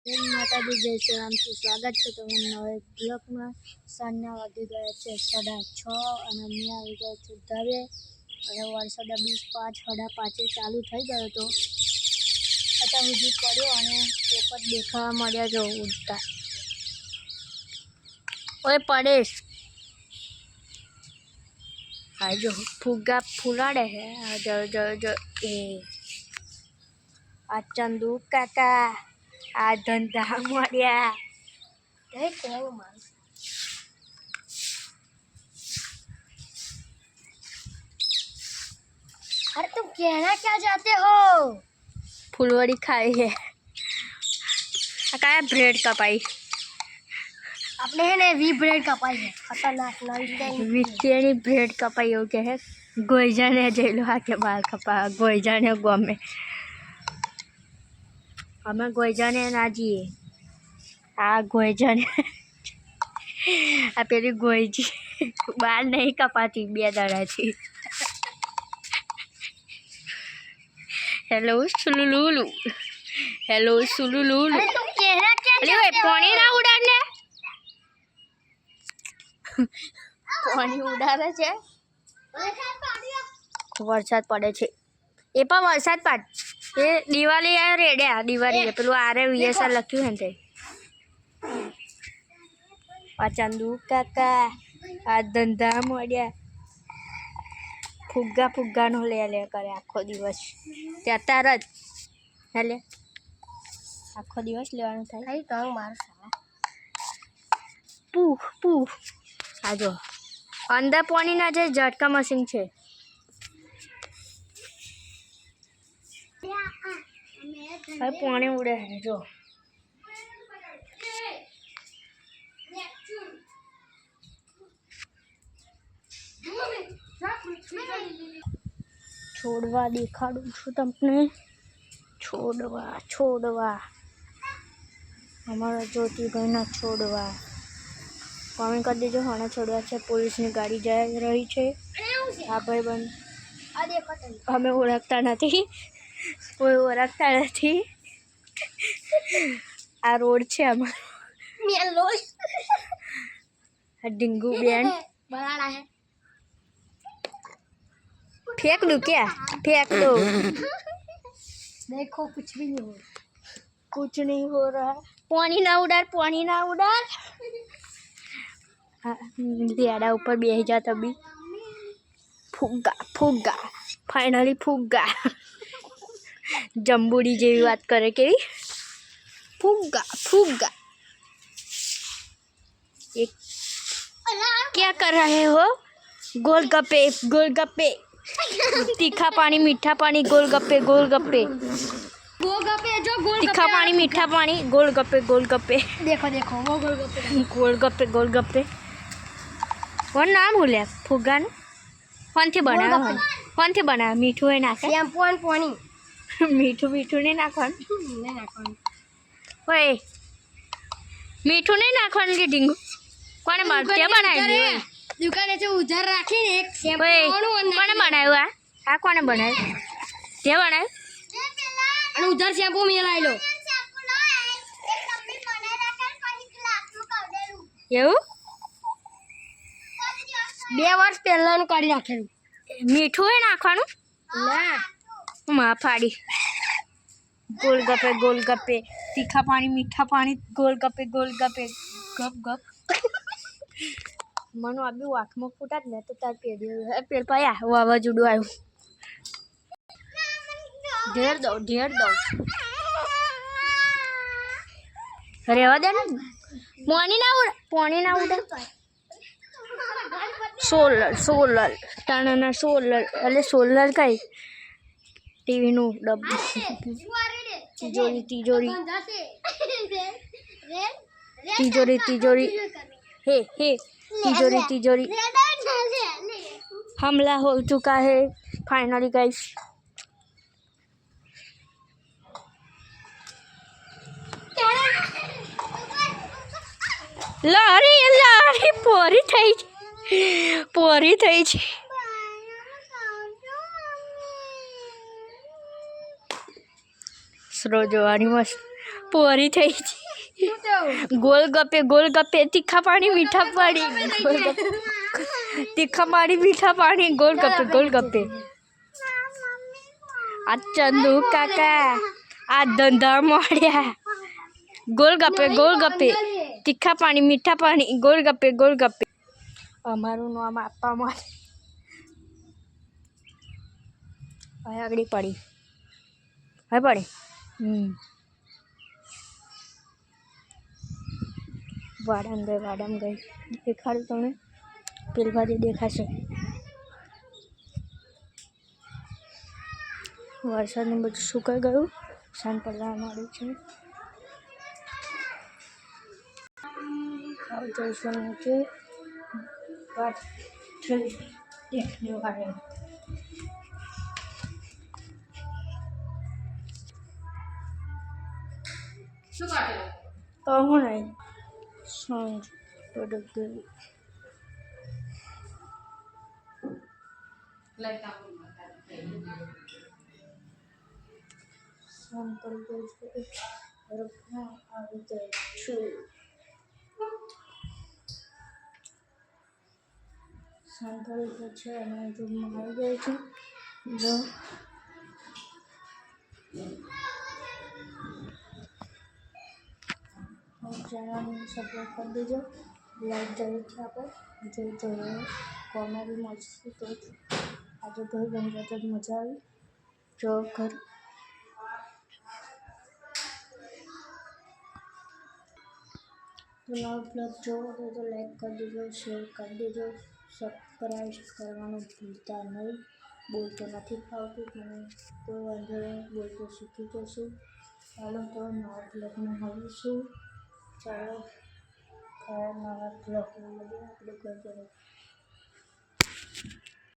માતાજી જય શ્રી રામ થી સ્વાગત છે તમારું નવા બ્લોગમાં। સાંજના વાગી ગયા છે 6:30 અને અમે આવી ગયા છે ઘરે અને વરસાદ 5:30 ચાલુ થઈ ગયો હતો। અત્યાર સુધી પડ્યો અને પોપટ દેખાવા મળ્યા જો ઉડતા। ઓય પડેશ આ જો ફુગ્ગા ફૂલાડે છે આ જો એ આ ચંદુ કાકા आ धंधा मरिया अरे तुम कहना क्या चाहते हो? फुलवड़ी खाई है क्या ब्रेड कपाई आपने है ना वी ब्रेड कपाई है खतरनाक वीकेनी ब्रेड कपाई हो गया है गोईजा ने जेलो आके बाल कपा गोईजा ने गमे हमें गोईजा ने ना जीए आ गोईजा ने आ पेली गोईजी बाल नहीं कपाती 2 दाड़ा थी। हेलो सुलुलुलु हेलो सुलुलुलु अरे तुम कहना क्या चाहते हो? पानी ना उड़ाने पानी उड़ावे छे वरसाद पड़े छे ए पण वरसाद पाड ए दिवाली आ रेड्या दिवाली पेलू आरे वीएसआर लख्યું है ते आ चंदू काका आ धंधा मोड्या फुग्गा फुग्गा नो ले करे आखो दिवस ते अतार ज हेले आखो दिवस लेवानो थाय कई तंग मार पू पू आ जो अंदर पानी ना जे झटका मशीन छे भाई पानी उड़े है जो छोड़वा देखाड़ू छू तमने छोड़वा छोड़वा हमारा ज्योति भाई ना छोड़वा कमेंट कर दीजिए हाँ छोड़वा है पुलिस की गाड़ी जा रही है आ भाई बन हमें ओळखता नहीं कोई ओळखता नहीं आ रोड है हमारा डिंगू बेन बनाना है फेंक दो क्या फेंक दो देखो कुछ भी नहीं हो कुछ नहीं हो रहा पानी ना उड़ार दियाड़ा ऊपर बेही जा तभी फुग्गा फुग्गा फाइनली फुग्गा जम्बूरी जेवी बात करे के फुग्गा फुग्गा एक क्या कर रहे हो? गोलगप्पे गोलगप्पे तीखा पानी मीठा पानी गोलगप्पे गोलगप्पे गोलगप्पे जो गोल तीखा पानी मीठा पानी गोलगप्पे गोलगप्पे देखो देखो वो गोलगप्पे गोलगप्पे गोलगप्पे कौन नाम भूलिया फुग्गा ने कौन थी बनाया मीठू है नाखे शैम्पू और पानी मीठू मीठू नहीं नाखन नहीं नाखन ओए मीठू नहीं नाखन के डिंगू कोने क्या बनाया दुकान से उधर राखी ने एक शैम्पू कोने बनाया आ कोने बनाया क्या बनाया અને ઉધર શેમ્પુ મેલાઈ લો એવું 2 વર્ષ પહેલાનું કાઢી નાખેલું મીઠું હે નાખવાનું ના માં ફાડી गोलगप्पे तीखा पानी मीठा पानी गोलगप्पे गप गप मनो अभी वाख में फूटा ने तो तार पेड़ पाया वावाजोडू आयु ढेर दो रेवा दे पानी ना उड़े सोलर टाणा सोलर अरे सोलर कई टीवी नु डब्बू तिजोरी हे तिजोरी हमला हो चुका है फाइनली गाइस लारी पोरी थई छे स्लो जोवानी मस्त પોરી થઈ છે ગોલગપ્પે તીખા પાણી મીઠા પાણી તીખા પાણી મીઠા પાણી ગોલગપ્પે આ ચંદુ કાકા આ ધંધા મળ્યા ગોલગપ્પે તીખા પાણી મીઠા પાણી ગોલગપ્પે અમારું નામ આપવામાં આગળ પડી હવે પડી વાડામ ગઈ દેખાડું તમને પેલી બાજુ દેખાશે વરસાદનું બધું સુકાઈ ગયું સાંજ પડવા માંડ્યું છે जैसे मुझे देखने वाले कहूँ नहीं सांझ पड़ गई सांझ पड़ गई और આવી જાય છું સાંભળ્યું છે અને રૂમમાં આવી ગઈ છું જો ચેનલને સબસ્ક્રાઈબ કરી દેજો લાઈક જરૂરથી આપો જો કોમેડી મળશે તો આજે ભાઈ બની તો મજા આવી જો ઘર તો નવો બ્લોગ જોવો હોય તો લાઈક કરી દેજો શેર કરી દેજો સબસ્ક્રાઈબ કરવાનું ભૂલતા નહીં બોલતો નથી ફાવતું મને કોઈ વાંધો નહીં બોલતો શીખી જશું ચાલો તો નવા બ્લોગમાં મળીશું ચાલો નવા બ્લોગમાં મળીએ આપણે કોઈ